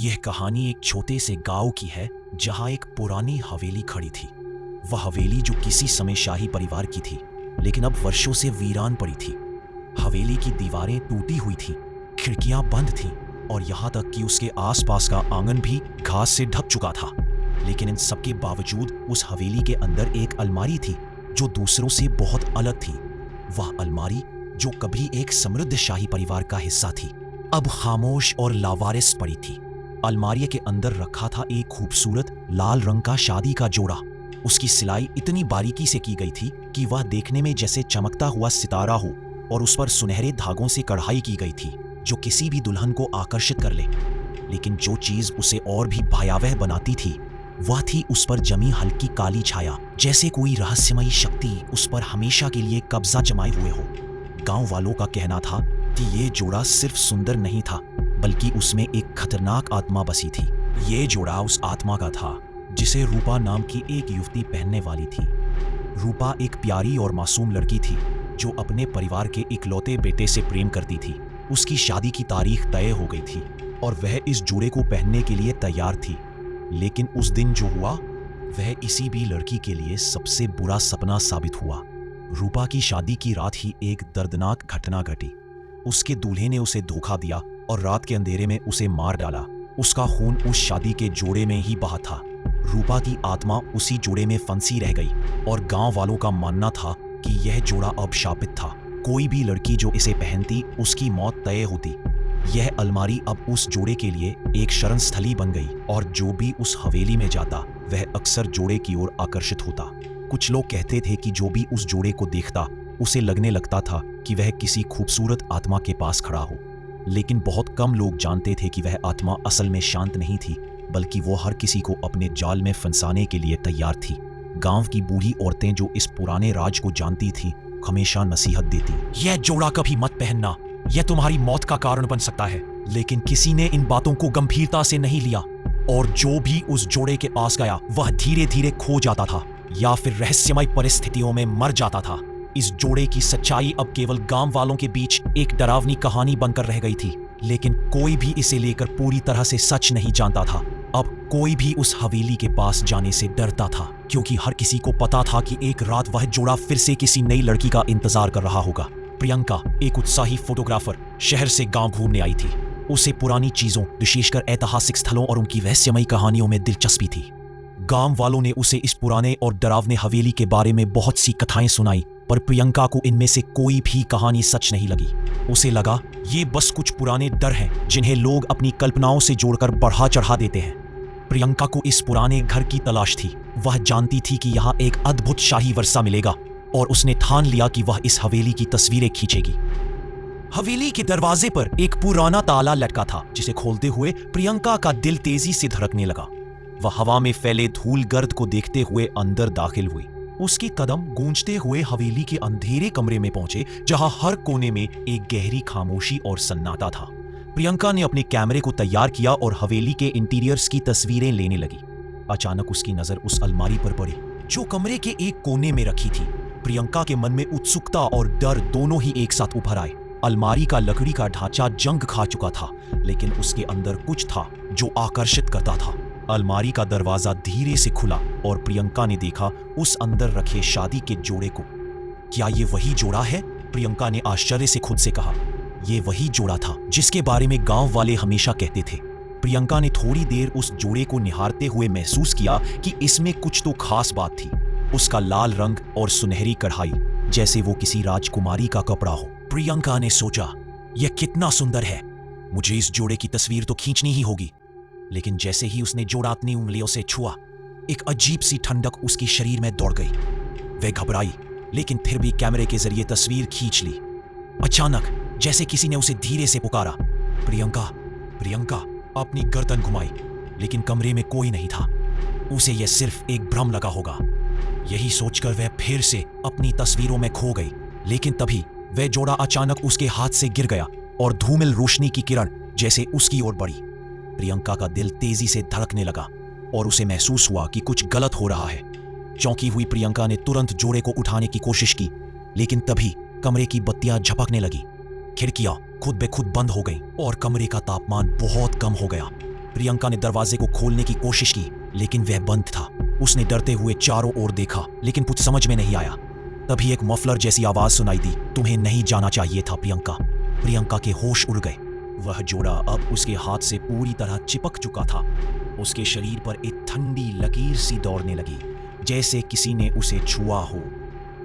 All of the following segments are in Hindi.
यह कहानी एक छोटे से गांव की है जहां एक पुरानी हवेली खड़ी थी। वह हवेली जो किसी समय शाही परिवार की थी, लेकिन अब वर्षों से वीरान पड़ी थी। हवेली की दीवारें टूटी हुई थीं, खिड़कियां बंद थीं और यहाँ तक कि उसके आसपास का आंगन भी घास से ढक चुका था। लेकिन इन सब के बावजूद उस हवेली के अंदर एक अलमारी थी जो दूसरों से बहुत अलग थी। वह अलमारी जो कभी एक समृद्ध शाही परिवार का हिस्सा थी, अब खामोश और लावारिस पड़ी थी। अलमारी के अंदर रखा था एक खूबसूरत लाल रंग का शादी का जोड़ा। उसकी सिलाई इतनी बारीकी से की गई थी कि वह देखने में जैसे चमकता हुआ सितारा हो, और उस पर सुनहरे धागों से कढ़ाई की गई थी जो किसी भी दुल्हन को आकर्षित कर ले। लेकिन जो चीज उसे और भी भयावह बनाती थी वह थी उस पर जमी हल्की काली छाया, जैसे कोई रहस्यमयी शक्ति उस पर हमेशा के लिए कब्जा जमाए हुए हो। गांव वालों का कहना था कि ये जोड़ा सिर्फ सुंदर नहीं था, बल्कि उसमें एक खतरनाक आत्मा बसी थी। ये जोड़ा उस आत्मा का था जिसे रूपा नाम की एक युवती पहनने वाली थी। रूपा एक प्यारी और मासूम लड़की थी जो अपने परिवार के इकलौते बेटे से प्रेम करती थी। उसकी शादी की तारीख तय हो गई थी और वह इस जोड़े को पहनने के लिए तैयार थी। लेकिन उस दिन जो हुआ वह इसी भी लड़की के लिए सबसे बुरा सपना साबित हुआ। रूपा की शादी की रात ही एक दर्दनाक घटना घटी। उसके दूल्हे ने उसे धोखा दिया और रात के अंधेरे में उसे मार डाला। उसका खून उस शादी के जोड़े में ही बहा था। रूपा की आत्मा उसी जोड़े में फंसी रह गई और गांव वालों का मानना था कि यह जोड़ा अब शापित था। कोई भी लड़की जो इसे पहनती उसकी मौत तय होती। यह अलमारी अब उस जोड़े के लिए एक शरण स्थली बन गई और जो भी उस हवेली में जाता वह अक्सर जोड़े की ओर आकर्षित होता। कुछ लोग कहते थे कि जो भी उस जोड़े को देखता उसे लगने लगता था कि वह किसी खूबसूरत आत्मा के पास खड़ा हो। लेकिन बहुत कम लोग जानते थे कि वह आत्मा असल में शांत नहीं थी, बल्कि वो हर किसी को अपने जाल में फंसाने के लिए तैयार थी। गांव की बूढ़ी औरतें जो इस पुराने राज को जानती थीं, हमेशा नसीहत देती, यह जोड़ा कभी मत पहनना, यह तुम्हारी मौत का कारण बन सकता है। लेकिन किसी ने इन बातों को गंभीरता से नहीं लिया और जो भी उस जोड़े के पास गया वह धीरे धीरे खो जाता था या फिर रहस्यमय परिस्थितियों में मर जाता था। इस जोड़े की सच्चाई अब केवल गांव वालों के बीच एक डरावनी कहानी बनकर रह गई थी, लेकिन कोई भी इसे लेकर पूरी तरह से सच नहीं जानता था। अब कोई भी उस हवेली के पास जाने से डरता था, क्योंकि हर किसी को पता था कि एक रात वह जोड़ा फिर से किसी नई लड़की का इंतजार कर रहा होगा। प्रियंका, एक उत्साही फोटोग्राफर, शहर से गांव घूमने आई थी। उसे पुरानी चीजों, विशेषकर ऐतिहासिक स्थलों और उनकी रहस्यमयी कहानियों में दिलचस्पी थी। गांव वालों ने उसे इस पुराने और डरावने हवेली के बारे में बहुत सी कथाएं सुनाई, पर प्रियंका को इनमें से कोई भी कहानी सच नहीं लगी। उसे लगा ये बस कुछ पुराने डर हैं जिन्हें लोग अपनी कल्पनाओं से जोड़कर बढ़ा चढ़ा देते हैं। प्रियंका को इस पुराने घर की तलाश थी। वह जानती थी कि यहाँ एक अद्भुत शाही वर्षा मिलेगा और उसने ठान लिया कि वह इस हवेली की तस्वीरें खींचेगी। हवेली के दरवाजे पर एक पुराना ताला लटका था, जिसे खोलते हुए प्रियंका का दिल तेजी से धड़कने लगा। वह हवा में फैले धूल गर्द को देखते हुए अंदर दाखिल हुई। उसके कदम गूंजते हुए हवेली के अंधेरे कमरे में पहुंचे, जहां हर कोने में एक गहरी खामोशी और सन्नाटा था। प्रियंका ने अपने कैमरे को तैयार किया और हवेली के इंटीरियर्स की तस्वीरें लेने लगी। अचानक उसकी नजर उस अलमारी पर पड़ी जो कमरे के एक कोने में रखी थी। प्रियंका के मन में उत्सुकता और डर दोनों ही एक साथ उभर आए। अलमारी का लकड़ी का ढांचा जंग खा चुका था, लेकिन उसके अंदर कुछ था जो आकर्षित करता था। अलमारी का दरवाजा धीरे से खुला और प्रियंका ने देखा उस अंदर रखे शादी के जोड़े को। क्या ये वही जोड़ा है? प्रियंका ने आश्चर्य से खुद से कहा। ये वही जोड़ा था जिसके बारे में गांव वाले हमेशा कहते थे। प्रियंका ने थोड़ी देर उस जोड़े को निहारते हुए महसूस किया कि इसमें कुछ तो खास बात थी। उसका लाल रंग और सुनहरी कढ़ाई, जैसे वो किसी राजकुमारी का कपड़ा हो। प्रियंका ने सोचा, यह कितना सुंदर है, मुझे इस जोड़े की तस्वीर तो खींचनी ही होगी। लेकिन जैसे ही उसने जोड़ा अपनी उंगलियों से छुआ, एक अजीब सी ठंडक उसके शरीर में दौड़ गई। वह घबराई, लेकिन फिर भी कैमरे के जरिए तस्वीर खींच ली। अचानक जैसे किसी ने उसे धीरे से पुकारा, प्रियंका, प्रियंका। अपनी गर्दन घुमाई, लेकिन कमरे में कोई नहीं था। उसे यह सिर्फ एक भ्रम लगा होगा। यही सोचकर वह फिर से अपनी तस्वीरों में खो गई। लेकिन तभी वह जोड़ा अचानक उसके हाथ से गिर गया और धूमिल रोशनी की किरण जैसे उसकी ओर बढ़ी। प्रियंका का दिल तेजी से धड़कने लगा और उसे महसूस हुआ कि कुछ गलत हो रहा है। चौंकी हुई प्रियंका ने तुरंत जोड़े को उठाने की कोशिश की, लेकिन तभी कमरे की बत्तियां झपकने लगी। खिड़कियां खुद ब खुद बंद हो गईं और कमरे का तापमान बहुत कम हो गया। प्रियंका ने दरवाजे को खोलने की कोशिश की, लेकिन वह बंद था। उसने डरते हुए चारों ओर देखा, लेकिन कुछ समझ में नहीं आया। तभी एक मफलर जैसी आवाज सुनाई दी, तुम्हें नहीं जाना चाहिए था प्रियंका। प्रियंका के होश उड़ गए। वह जोड़ा अब उसके हाथ से पूरी तरह चिपक चुका था। उसके शरीर पर एक ठंडी लकीर सी दौड़ने लगी, जैसे किसी ने उसे छुआ हो।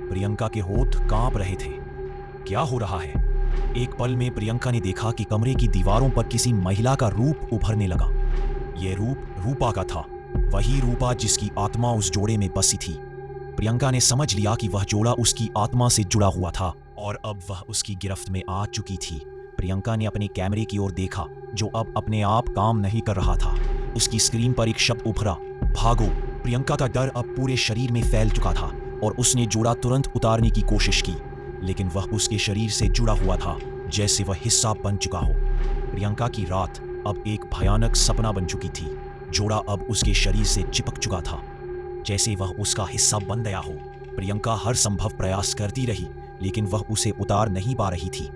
प्रियंका के होठ कांप रहे थे। क्या हो रहा है? एक पल में प्रियंका ने देखा कि कमरे की दीवारों पर किसी महिला का रूप उभरने लगा। यह रूप रूपा का था, वही रूपा जिसकी आत्मा उस जोड़े में बसी थी। प्रियंका ने समझ लिया कि वह जोड़ा उसकी आत्मा से जुड़ा हुआ था और अब वह उसकी गिरफ्त में आ चुकी थी। प्रियंका ने अपने कैमरे की ओर देखा, जो अब अपने आप काम नहीं कर रहा था। उसकी स्क्रीन पर एक शब्द उभरा, भागो। प्रियंका का डर अब पूरे शरीर में फैल चुका था और उसने जोड़ा तुरंत उतारने की कोशिश की, लेकिन वह उसके शरीर से जुड़ा हुआ था, जैसे वह हिस्सा बन चुका हो। प्रियंका की रात अब एक भयानक सपना बन चुकी थी। जोड़ा अब उसके शरीर से चिपक चुका था, जैसे वह उसका हिस्सा बन गया हो। प्रियंका हर संभव प्रयास करती रही, लेकिन वह उसे उतार नहीं पा रही थी।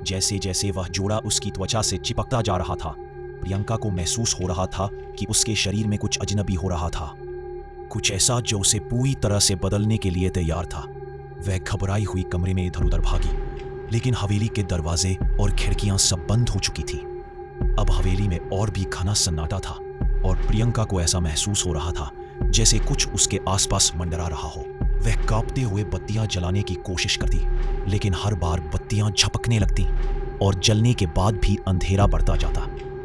जैसे जैसे वह जोड़ा उसकी त्वचा से चिपकता जा रहा था, प्रियंका को महसूस हो रहा था कि उसके शरीर में कुछ अजनबी हो रहा था, कुछ ऐसा जो उसे पूरी तरह से बदलने के लिए तैयार था। वह घबराई हुई कमरे में इधर उधर भागी, लेकिन हवेली के दरवाजे और खिड़कियां सब बंद हो चुकी थी। अब हवेली में और भी घना सन्नाटा था और प्रियंका को ऐसा महसूस हो रहा था जैसे कुछ उसके आसपास मंडरा रहा हो। वह कांपते हुए बत्तियां जलाने की कोशिश करती, लेकिन हर बार बत्तियां झपकने लगती और जलने के बाद भी अंधेरा बढ़ता जाता।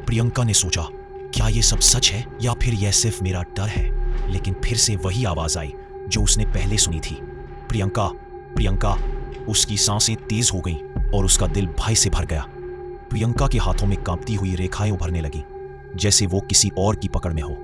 प्रियंका ने सोचा, क्या ये सब सच है या फिर यह सिर्फ मेरा डर है? लेकिन फिर से वही आवाज आई जो उसने पहले सुनी थी, प्रियंका, प्रियंका। उसकी सांसें तेज हो गईं और उसका दिल भय से भर गया। प्रियंका के हाथों में कांपती हुई रेखाएं उभरने लगीं, जैसे वो किसी और की पकड़ में हो।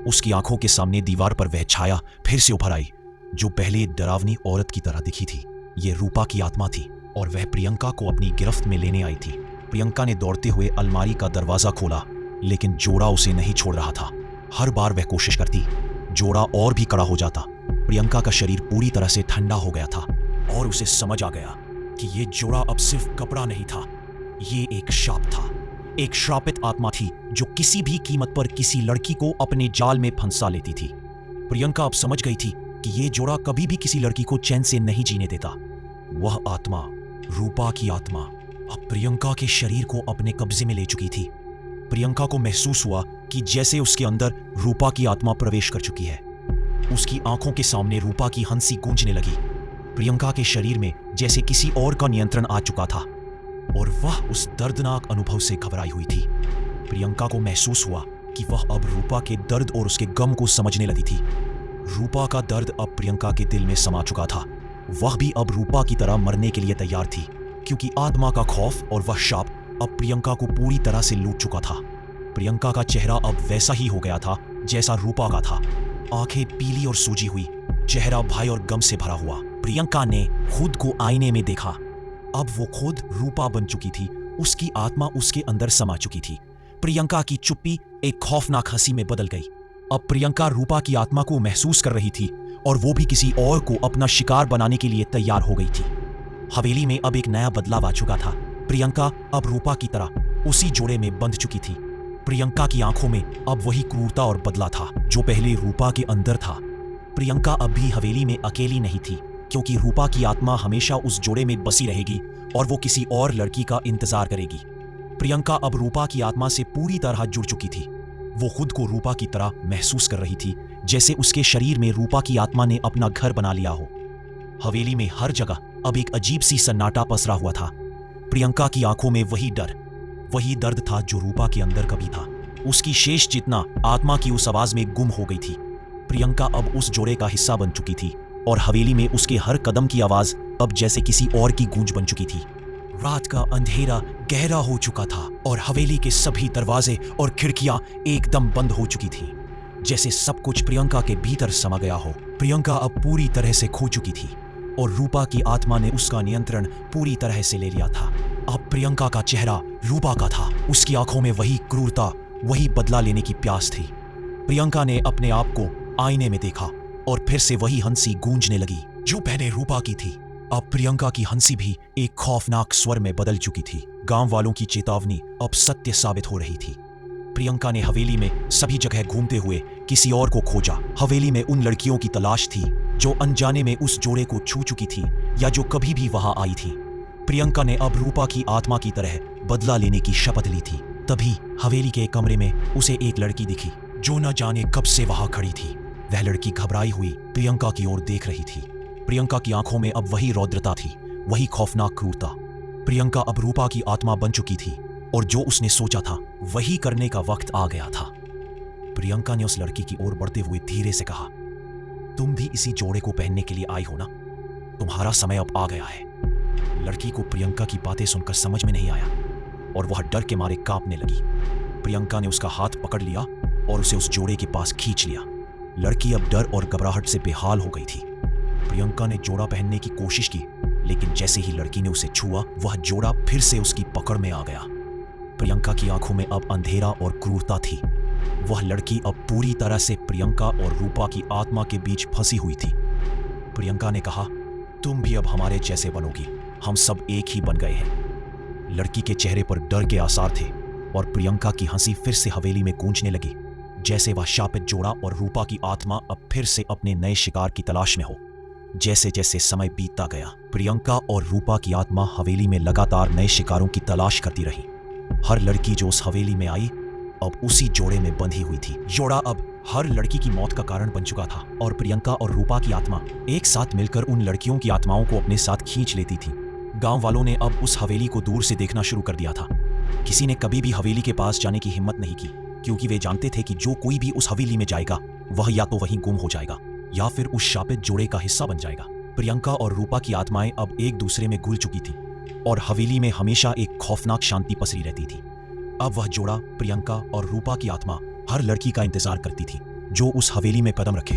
उसकी आंखों के सामने दीवार पर वह छाया फिर से उभर आई, जो पहले एक डरावनी औरत की तरह दिखी थी। ये रूपा की आत्मा थी और वह प्रियंका को अपनी गिरफ्त में लेने आई थी। प्रियंका ने दौड़ते हुए अलमारी का दरवाजा खोला, लेकिन जोड़ा उसे नहीं छोड़ रहा था। हर बार वह कोशिश करती, जोड़ा और भी कड़ा हो जाता। प्रियंका का शरीर पूरी तरह से ठंडा हो गया था और उसे समझ आ गया कि ये जोड़ा अब सिर्फ कपड़ा नहीं था, ये एक शाप था। एक श्रापित आत्मा थी जो किसी भी कीमत पर किसी लड़की को अपने जाल में फंसा लेती थी। प्रियंका अब समझ गई थी कि ये जोड़ा कभी भी किसी लड़की को चैन से नहीं जीने देता। वह आत्मा, रूपा की आत्मा, अब प्रियंका के शरीर को अपने कब्जे में ले चुकी थी। प्रियंका को महसूस हुआ कि जैसे उसके अंदर रूपा की आत्मा प्रवेश कर चुकी है। उसकी आंखों के सामने रूपा की हंसी गूंजने लगी। प्रियंका के शरीर में जैसे किसी और का नियंत्रण आ चुका था और वह उस दर्दनाक अनुभव से घबराई हुई थी। प्रियंका को महसूस हुआ कि वह अब रूपा के दर्द और उसके गम को समझने लगी थी। रूपा का दर्द अब प्रियंका के दिल में समा चुका था। वह भी अब रूपा की तरह मरने के लिए तैयार थी, क्योंकि आत्मा का खौफ और वह शाप अब प्रियंका को पूरी तरह से लूट चुका था। प्रियंका का चेहरा अब वैसा ही हो गया था जैसा रूपा का था। आंखें पीली और सूजी हुई, चेहरा भय और गम से भरा हुआ। प्रियंका ने खुद को आईने में देखा। अब वो खुद रूपा बन चुकी थी। उसकी आत्मा उसके अंदर समा चुकी थी। प्रियंका की चुप्पी एक खौफनाक हंसी में बदल गई। अब प्रियंका रूपा की आत्मा को महसूस कर रही थी और वो भी किसी और को अपना शिकार बनाने के लिए तैयार हो गई थी। हवेली में अब एक नया बदलाव आ चुका था। प्रियंका अब रूपा की तरह उसी जोड़े में बंध चुकी थी। प्रियंका की आंखों में अब वही क्रूरता और बदला था जो पहले रूपा के अंदर था। प्रियंका अब भी हवेली में अकेली नहीं थी, क्योंकि रूपा की आत्मा हमेशा उस जोड़े में बसी रहेगी और वो किसी और लड़की का इंतजार करेगी। प्रियंका अब रूपा की आत्मा से पूरी तरह जुड़ चुकी थी। वो खुद को रूपा की तरह महसूस कर रही थी, जैसे उसके शरीर में रूपा की आत्मा ने अपना घर बना लिया हो। हवेली में हर जगह अब एक अजीब सी सन्नाटा पसरा हुआ था। प्रियंका की आंखों में वही दर्द था जो रूपा के अंदर कभी था। उसकी शेष चेतना आत्मा की उस आवाज में गुम हो गई थी। प्रियंका अब उस जोड़े का हिस्सा बन चुकी थी और हवेली में उसके हर कदम की आवाज अब जैसे किसी और की गूंज बन चुकी थी। रात का अंधेरा गहरा हो चुका था और हवेली के सभी दरवाजे और खिड़कियां एकदम बंद हो चुकी थी, जैसे सब कुछ प्रियंका के भीतर समा गया हो। प्रियंका अब पूरी तरह से खो चुकी थी और रूपा की आत्मा ने उसका नियंत्रण पूरी तरह से ले लिया था। अब प्रियंका का चेहरा रूपा का था। उसकी आंखों में वही क्रूरता, वही बदला लेने की प्यास थी। प्रियंका ने अपने आप को आईने में देखा और फिर से वही हंसी गूंजने लगी जो पहले रूपा की थी। अब प्रियंका की हंसी भी एक खौफनाक स्वर में बदल चुकी थी। गांव वालों की चेतावनी अब सत्य साबित हो रही थी। प्रियंका ने हवेली में सभी जगह घूमते हुए किसी और को खोजा। हवेली में उन लड़कियों की तलाश थी जो अनजाने में उस जोड़े को छू चुकी थी या जो कभी भी वहां आई थी। प्रियंका ने अब रूपा की आत्मा की तरह बदला लेने की शपथ ली थी। तभी हवेली के कमरे में उसे एक लड़की दिखी जो न जाने कब से वहां खड़ी थी। वह लड़की घबराई हुई प्रियंका की ओर देख रही थी। प्रियंका की आंखों में अब वही रौद्रता थी, वही खौफनाक क्रूरता। प्रियंका अब रूपा की आत्मा बन चुकी थी और जो उसने सोचा था वही करने का वक्त आ गया था। प्रियंका ने उस लड़की की ओर बढ़ते हुए धीरे से कहा, तुम भी इसी जोड़े को पहनने के लिए आई हो ना? तुम्हारा समय अब आ गया है। लड़की को प्रियंका की बातें सुनकर समझ में नहीं आया और वह डर के मारे कांपने लगी। प्रियंका ने उसका हाथ पकड़ लिया और उसे उस जोड़े के पास खींच लिया। लड़की अब डर और घबराहट से बेहाल हो गई थी। प्रियंका ने जोड़ा पहनने की कोशिश की, लेकिन जैसे ही लड़की ने उसे छुआ वह जोड़ा फिर से उसकी पकड़ में आ गया। प्रियंका की आंखों में अब अंधेरा और क्रूरता थी। वह लड़की अब पूरी तरह से प्रियंका और रूपा की आत्मा के बीच फंसी हुई थी। प्रियंका ने कहा, तुम भी अब हमारे जैसे बनोगी, हम सब एक ही बन गए हैं। लड़की के चेहरे पर डर के आसार थे और प्रियंका की हंसी फिर से हवेली में गूंजने लगी, जैसे वह शापित जोड़ा और रूपा की आत्मा अब फिर से अपने नए शिकार की तलाश में हो। जैसे जैसे समय बीतता गया, प्रियंका और रूपा की आत्मा हवेली में लगातार नए शिकारों की तलाश करती रही। हर लड़की जो उस हवेली में आई अब उसी जोड़े में बंधी हुई थी। जोड़ा अब हर लड़की की मौत का कारण बन चुका था और प्रियंका और रूपा की आत्मा एक साथ मिलकर उन लड़कियों की आत्माओं को अपने साथ खींच लेती थी। गांव वालों ने अब उस हवेली को दूर से देखना शुरू कर दिया था। किसी ने कभी भी हवेली के पास जाने की हिम्मत नहीं की, क्योंकि वे जानते थे कि जो कोई भी उस हवेली में जाएगा वह या तो वहीं गुम हो जाएगा या फिर उस शापित जोड़े का हिस्सा बन जाएगा। प्रियंका और रूपा की आत्माएं अब एक दूसरे में घुल चुकी थी और हवेली में हमेशा एक खौफनाक शांति पसरी रहती थी। अब वह जोड़ा, प्रियंका और रूपा की आत्मा, हर लड़की का इंतजार करती थी जो उस हवेली में कदम रखे।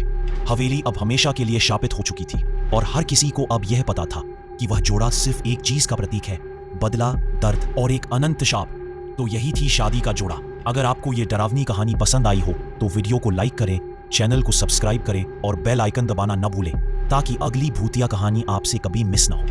हवेली अब हमेशा के लिए शापित हो चुकी थी और हर किसी को अब यह पता था कि वह जोड़ा सिर्फ एक चीज का प्रतीक है, बदला, दर्द और एक अनंत शाप। तो यही थी शादी का जोड़ा। अगर आपको ये डरावनी कहानी पसंद आई हो तो वीडियो को लाइक करें, चैनल को सब्सक्राइब करें और बेल आइकन दबाना न भूलें ताकि अगली भूतिया कहानी आपसे कभी मिस न हो।